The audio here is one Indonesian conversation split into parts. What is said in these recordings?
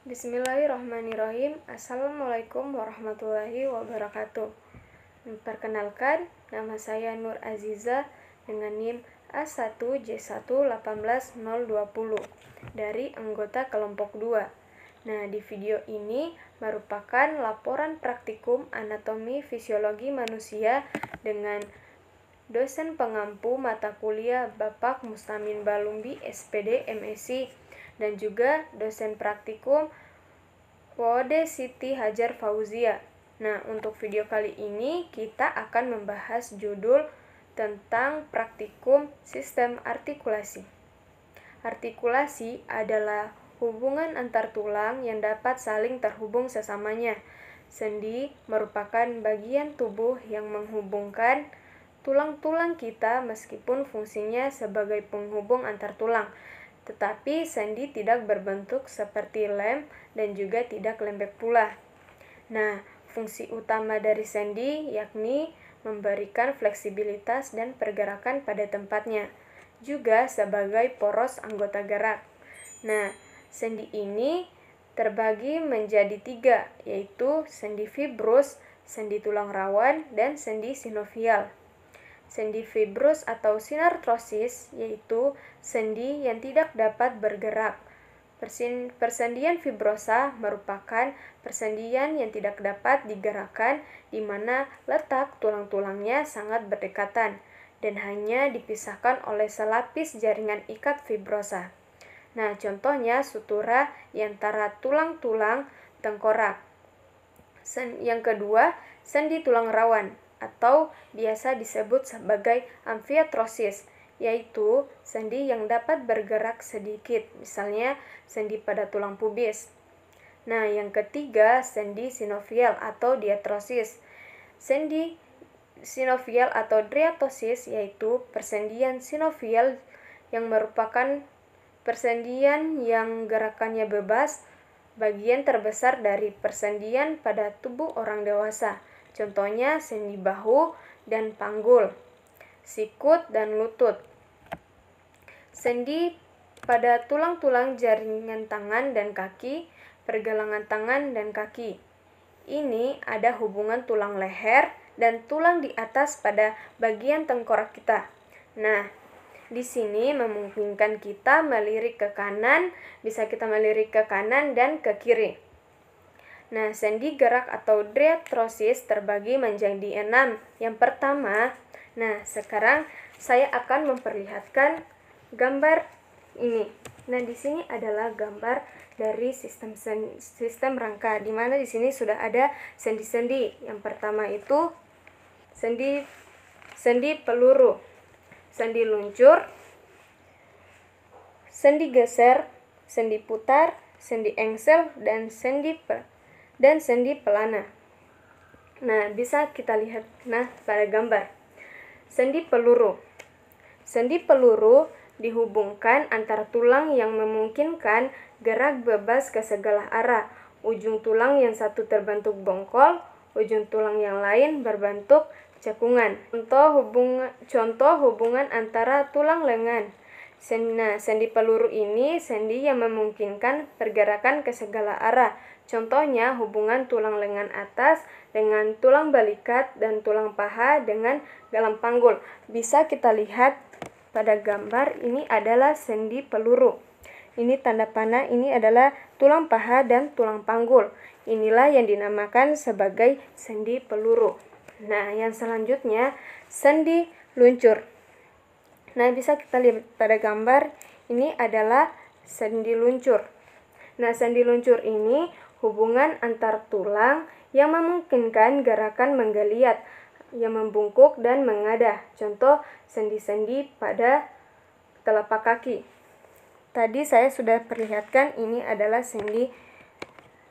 Bismillahirrahmanirrahim. Assalamualaikum warahmatullahi wabarakatuh. Perkenalkan, nama saya Nur Aziza dengan NIM A1J1818020 dari anggota kelompok 2. Nah, di video ini merupakan laporan praktikum anatomi fisiologi manusia dengan dosen pengampu mata kuliah Bapak Mustamin Balumbi, SPD, MSc, dan juga dosen praktikum Wode Siti Hajar Fauzia. Nah, untuk video kali ini kita akan membahas judul tentang praktikum sistem artikulasi. Artikulasi adalah hubungan antar tulang yang dapat saling terhubung sesamanya. Sendi merupakan bagian tubuh yang menghubungkan tulang-tulang kita meskipun fungsinya sebagai penghubung antar tulang. Tetapi sendi tidak berbentuk seperti lem dan juga tidak lembek pula. Nah, fungsi utama dari sendi yakni memberikan fleksibilitas dan pergerakan pada tempatnya, juga sebagai poros anggota gerak. Nah, sendi ini terbagi menjadi 3, yaitu sendi fibrus, sendi tulang rawan, dan sendi sinovial. Sendi fibrus atau sinartrosis yaitu sendi yang tidak dapat bergerak. Persendian fibrosa merupakan persendian yang tidak dapat digerakkan di mana letak tulang-tulangnya sangat berdekatan dan hanya dipisahkan oleh selapis jaringan ikat fibrosa. Nah, contohnya sutura di antara tulang-tulang tengkorak. Yang kedua, sendi tulang rawan atau biasa disebut sebagai amfiatrosis, yaitu sendi yang dapat bergerak sedikit, misalnya sendi pada tulang pubis. Nah, yang ketiga, sendi sinovial atau diatrosis. Sendi sinovial atau diatosis yaitu persendian sinovial yang merupakan persendian yang gerakannya bebas, bagian terbesar dari persendian pada tubuh orang dewasa. Contohnya sendi bahu dan panggul, sikut dan lutut. Sendi pada tulang-tulang jaringan tangan dan kaki, pergelangan tangan dan kaki. Ini ada hubungan tulang leher dan tulang di atas pada bagian tengkorak kita. Nah, di sini memungkinkan kita melirik ke kanan, bisa kita melirik ke kanan dan ke kiri. Nah, sendi gerak atau diatrosis terbagi menjadi 6. Yang pertama, sekarang saya akan memperlihatkan gambar ini. Nah, di sini adalah gambar dari sistem rangka, di mana di sini sudah ada sendi-sendi. Yang pertama itu sendi peluru, sendi luncur, sendi geser, sendi putar, sendi engsel, dan sendi pelana. Nah, bisa kita lihat pada gambar. Sendi peluru. Sendi peluru dihubungkan antara tulang yang memungkinkan gerak bebas ke segala arah. Ujung tulang yang satu terbentuk bongkol, ujung tulang yang lain berbentuk cekungan. Contoh hubungan antara tulang lengan. Sendi peluru ini sendi yang memungkinkan pergerakan ke segala arah. Contohnya hubungan tulang lengan atas dengan tulang balikat dan tulang paha dengan dalam panggul. Bisa kita lihat pada gambar ini adalah sendi peluru. Ini tanda panah, ini adalah tulang paha dan tulang panggul. Inilah yang dinamakan sebagai sendi peluru. Nah, yang selanjutnya sendi luncur. Nah, bisa kita lihat pada gambar ini adalah sendi luncur. Nah, sendi luncur ini hubungan antar tulang yang memungkinkan gerakan menggeliat, yang membungkuk dan mengadah. Contoh sendi-sendi pada telapak kaki. Tadi saya sudah perlihatkan ini adalah sendi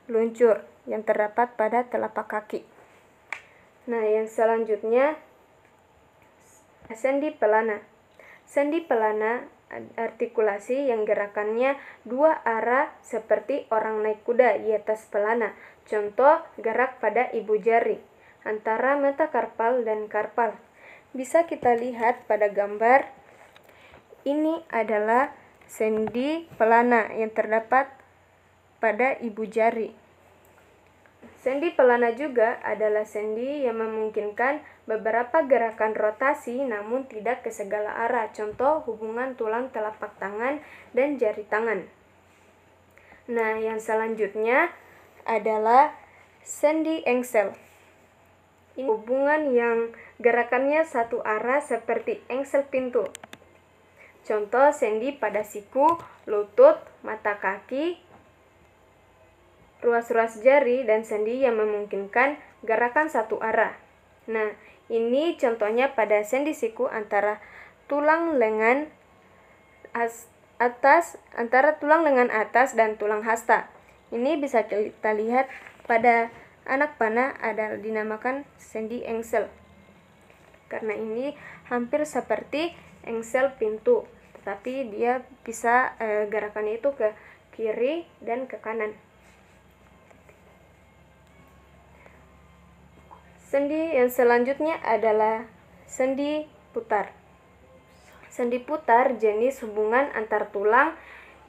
luncur yang terdapat pada telapak kaki. Nah, yang selanjutnya sendi pelana. Sendi pelana artikulasi yang gerakannya dua arah seperti orang naik kuda di atas pelana. Contoh gerak pada ibu jari antara metakarpal dan karpal. Bisa kita lihat pada gambar ini adalah sendi pelana yang terdapat pada ibu jari. Sendi pelana juga adalah sendi yang memungkinkan beberapa gerakan rotasi namun tidak ke segala arah. Contoh hubungan tulang telapak tangan dan jari tangan. Nah, yang selanjutnya adalah sendi engsel. Ini hubungan yang gerakannya satu arah seperti engsel pintu. Contoh sendi pada siku, lutut, mata kaki, ruas-ruas jari, dan sendi yang memungkinkan gerakan satu arah. Nah, ini contohnya pada sendi siku antara tulang lengan atas dan tulang hasta. Ini bisa kita lihat pada anak panah ada dinamakan sendi engsel. Karena ini hampir seperti engsel pintu, tetapi dia bisa gerakannya itu ke kiri dan ke kanan. Sendi yang selanjutnya adalah sendi putar. Sendi putar jenis hubungan antar tulang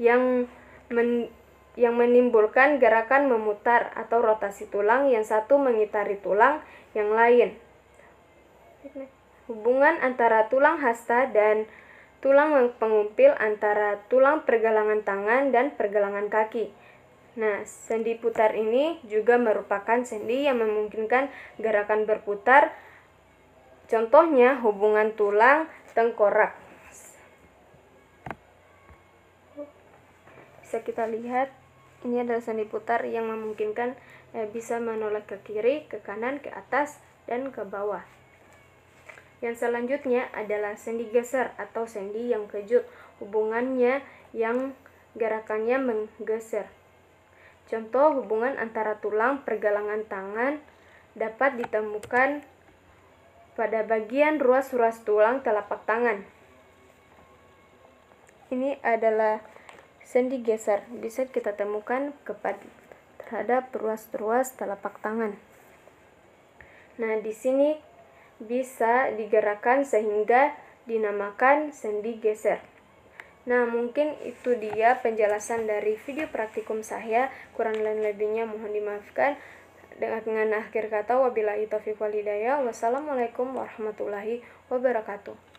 yang menimbulkan gerakan memutar atau rotasi tulang, yang satu mengitari tulang yang lain. Hubungan antara tulang hasta dan tulang pengumpil, antara tulang pergelangan tangan dan pergelangan kaki. Nah, sendi putar ini juga merupakan sendi yang memungkinkan gerakan berputar. Contohnya hubungan tulang tengkorak. Bisa kita lihat, ini adalah sendi putar yang memungkinkan bisa menoleh ke kiri, ke kanan, ke atas, dan ke bawah. Yang selanjutnya adalah sendi geser atau sendi yang kejut. Hubungannya yang gerakannya menggeser. Contoh hubungan antara tulang pergelangan tangan dapat ditemukan pada bagian ruas-ruas tulang telapak tangan. Ini adalah sendi geser, bisa kita temukan terhadap ruas-ruas telapak tangan. Nah, di sini bisa digerakkan sehingga dinamakan sendi geser. Nah, mungkin itu dia penjelasan dari video praktikum saya. Kurang dan lebihnya mohon dimaafkan. Dengan akhir kata, wabillahi taufiq wal hidayah. Wassalamualaikum warahmatullahi wabarakatuh.